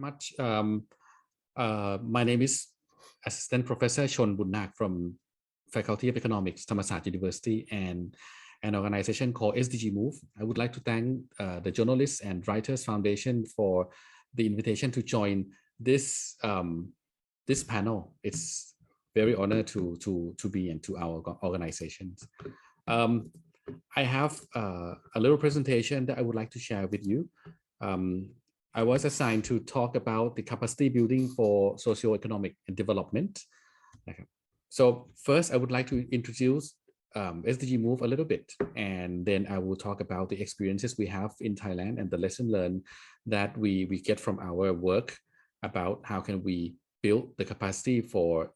much. My name is Assistant Professor Chol Bunnag from Faculty of Economics, Thammasat University, and an organization called SDG Move. I would like to thank the Journalists and Writers Foundation for the invitation to join this this panel. It's very honored to be into our organizations. I have a little presentation that I would like to share with you. I was assigned to talk about the capacity building for socio-economic and development. So first, I would like to introduce SDG Move a little bit, and then I will talk about the experiences we have in Thailand and the lesson learned that we get from our work about how can we build the capacity for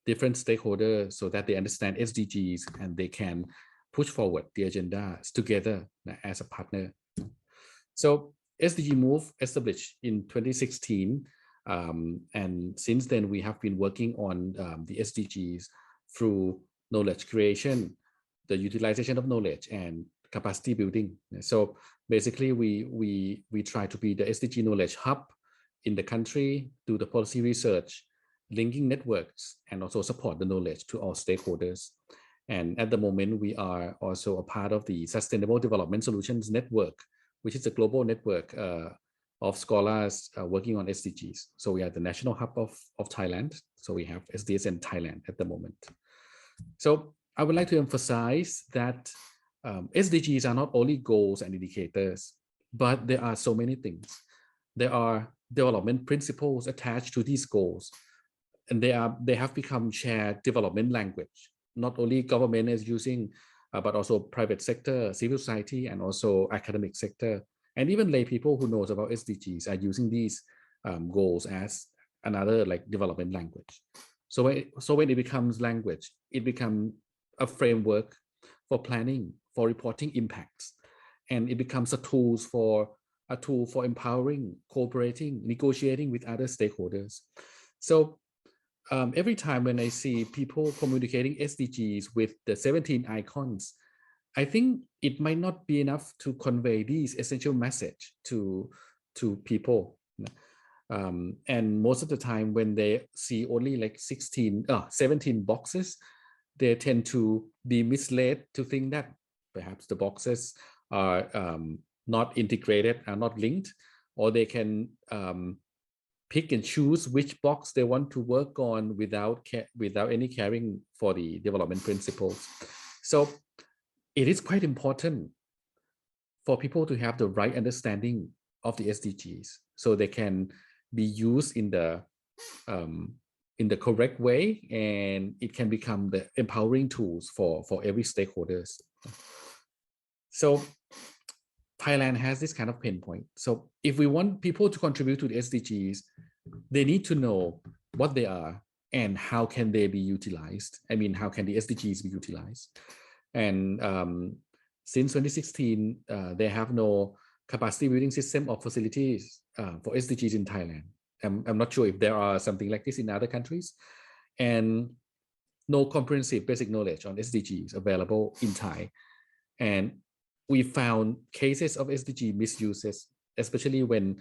different stakeholders so that they understand SDGs and they can push forward the agenda together as a partner. So SDG Move established in 2016, and since then we have been working on the SDGs through knowledge creation, the utilization of knowledge, and capacity building. So basically we try to be the SDG knowledge hub in the country, do the policy research, linking networks, and also support the knowledge to all stakeholders. And at the moment, we are also a part of the Sustainable Development Solutions Network, which is a global network of scholars working on SDGs. So we are the national hub of Thailand. So we have SDSN Thailand at the moment. So I would like to emphasize that SDGs are not only goals and indicators, but there are so many things. There are development principles attached to these goals, and they have become shared development language. Not only government is using, but also private sector, civil society, and also academic sector, and even lay people who knows about SDGs are using these goals as another development language. So when it becomes language, it becomes a framework for planning, for reporting impacts, and it becomes a tool for empowering, cooperating, negotiating with other stakeholders. So every time when I see people communicating SDGs with the 17 icons, I think it might not be enough to convey these essential message to people. And most of the time when they see only 17 boxes, they tend to be misled to think that perhaps the boxes are not integrated, are not linked, or they can pick and choose which box they want to work on without any caring for the development principles. So it is quite important for people to have the right understanding of the SDGs so they can be used in the correct way, and it can become the empowering tools for every stakeholders. So Thailand has this kind of pain point. So if we want people to contribute to the SDGs, they need to know what they are and how can they be utilized. I mean, how can the SDGs be utilized? And since 2016, they have no capacity building system or facilities for SDGs in Thailand. I'm not sure if there are something like this in other countries, and no comprehensive basic knowledge on SDGs available in Thai. And we found cases of SDG misuses, especially when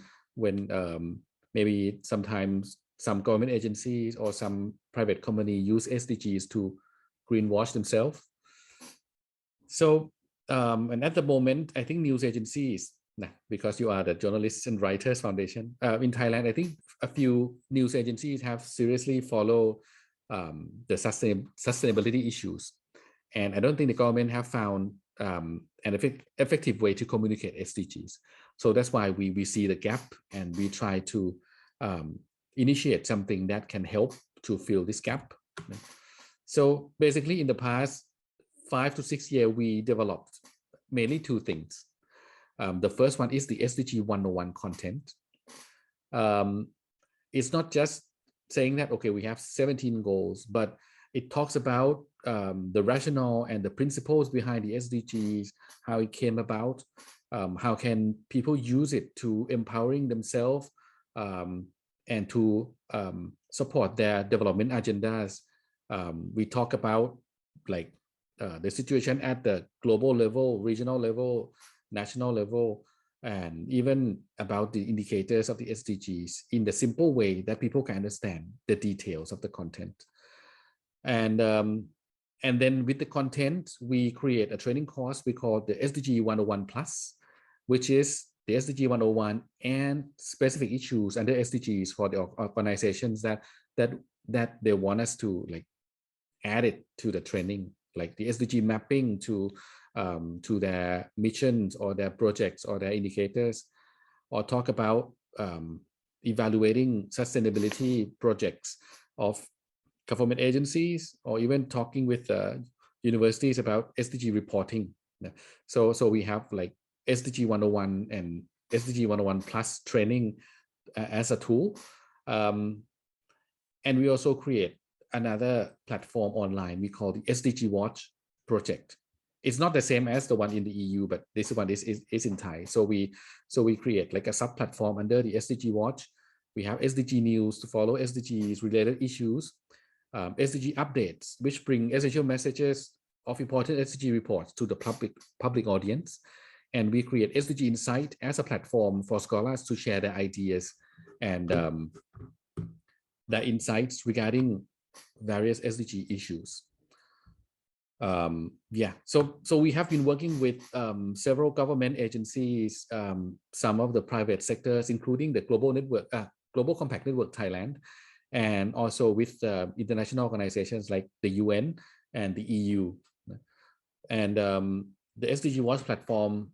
maybe sometimes some government agencies or some private company use SDGs to greenwash themselves. So, and at the moment, I think news agencies, because you are the Journalists and Writers Foundation in Thailand, I think a few news agencies have seriously followed the sustainability issues. And I don't think the government have found an effective way to communicate SDGs. So that's why we see the gap, and we try to initiate something that can help to fill this gap. So basically in the past 5 to 6 years, we developed mainly two things. The first one is the SDG 101 content. It's not just saying that, okay, we have 17 goals, but it talks about the rationale and the principles behind the SDGs, how it came about, how can people use it to empowering themselves and to support their development agendas. We talk about the situation at the global level, regional level, national level, and even about the indicators of the SDGs in the simple way that people can understand the details of the content. And then with the content, we create a training course we call the SDG 101 Plus, which is the SDG 101 and specific issues under SDGs for the organizations that they want us to like add it to the training, like the SDG mapping to their missions or their projects or their indicators, or talk about evaluating sustainability projects of government agencies, or even talking with universities about SDG reporting. So we have like SDG 101 and SDG 101 Plus training as a tool. And we also create another platform online we call the SDG Watch project. It's not the same as the one in the EU, but this one is in Thai. So we create like a sub platform under the SDG Watch. We have SDG News to follow SDGs related issues, SDG updates, which bring essential messages of important SDG reports to the public audience. And we create SDG Insight as a platform for scholars to share their ideas and their insights regarding various SDG issues. So we have been working with several government agencies, some of the private sectors, including the Global Compact Network Thailand, and also with international organizations like the UN and the EU. And the SDG Watch platform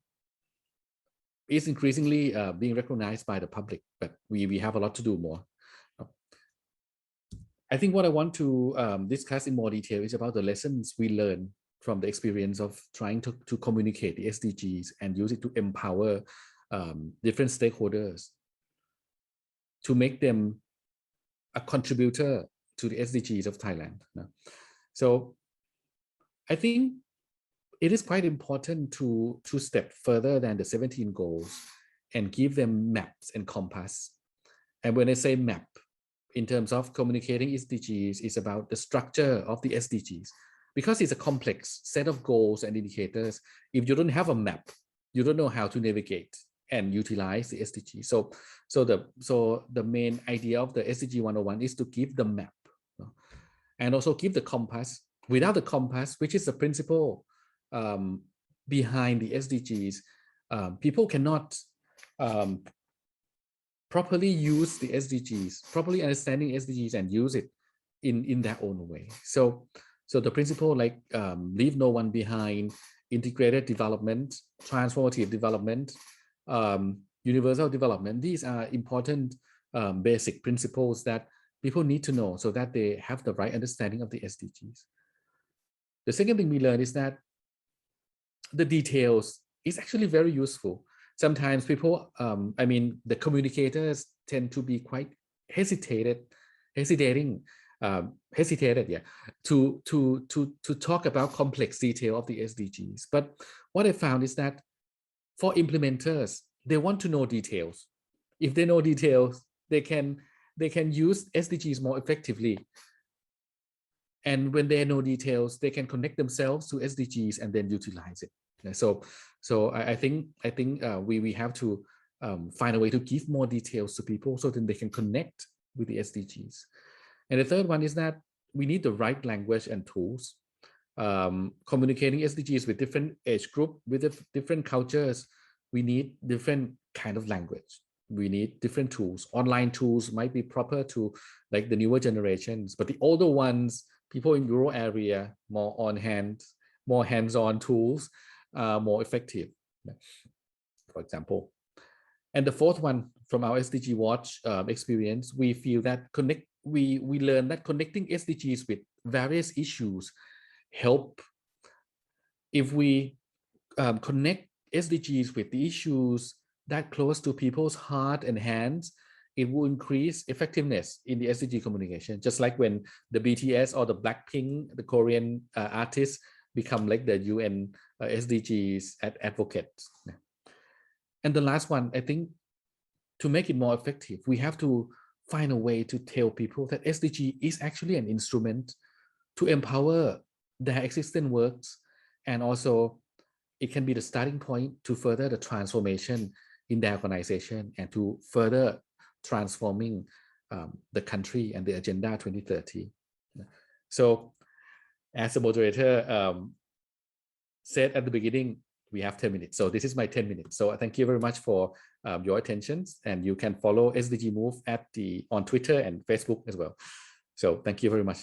is increasingly being recognized by the public, but we have a lot to do more. I think what I want to discuss in more detail is about the lessons we learn from the experience of trying to communicate the SDGs and use it to empower different stakeholders to make them a contributor to the SDGs of Thailand. So I think it is quite important to step further than the 17 goals and give them maps and compass. And when I say map, in terms of communicating SDGs, is about the structure of the SDGs, because it's a complex set of goals and indicators. If you don't have a map, you don't know how to navigate and utilize the SDGs. So the main idea of the SDG 101 is to give the map, and also give the compass. Without the compass, which is the principle behind the SDGs, people cannot properly use the SDGs, properly understanding SDGs and use it in their own way. So the principle like leave no one behind, integrated development, transformative development, universal development, these are important basic principles that people need to know so that they have the right understanding of the SDGs. The second thing we learned is that the details is actually very useful. Sometimes people, the communicators tend to be quite hesitated to talk about complex detail of the SDGs. But what I found is that for implementers, they want to know details. If they know details, they can use SDGs more effectively. And when they know details, they can connect themselves to SDGs and then utilize it. So I think we have to find a way to give more details to people so that they can connect with the SDGs. And the third one is that we need the right language and tools. Communicating SDGs with different age group, with different cultures, we need different kind of language. We need different tools. Online tools might be proper to like the newer generations, but the older ones, people in rural area, more hands-on tools, more effective, for example. And the fourth one, from our SDG Watch experience, we feel that we learn that connecting SDGs with various issues help. If we connect SDGs with the issues that close to people's heart and hands, it will increase effectiveness in the SDG communication. Just like when the BTS or the Blackpink, the Korean artists, become like the UN SDGs advocates. And the last one, I think, to make it more effective, we have to find a way to tell people that SDG is actually an instrument to empower their existing works, and also it can be the starting point to further the transformation in their organization and to further transforming the country and the Agenda 2030. So as the moderator said at the beginning, we have 10 minutes. So this is my 10 minutes. So thank you very much for your attention, and you can follow SDG Move on Twitter and Facebook as well. So thank you very much.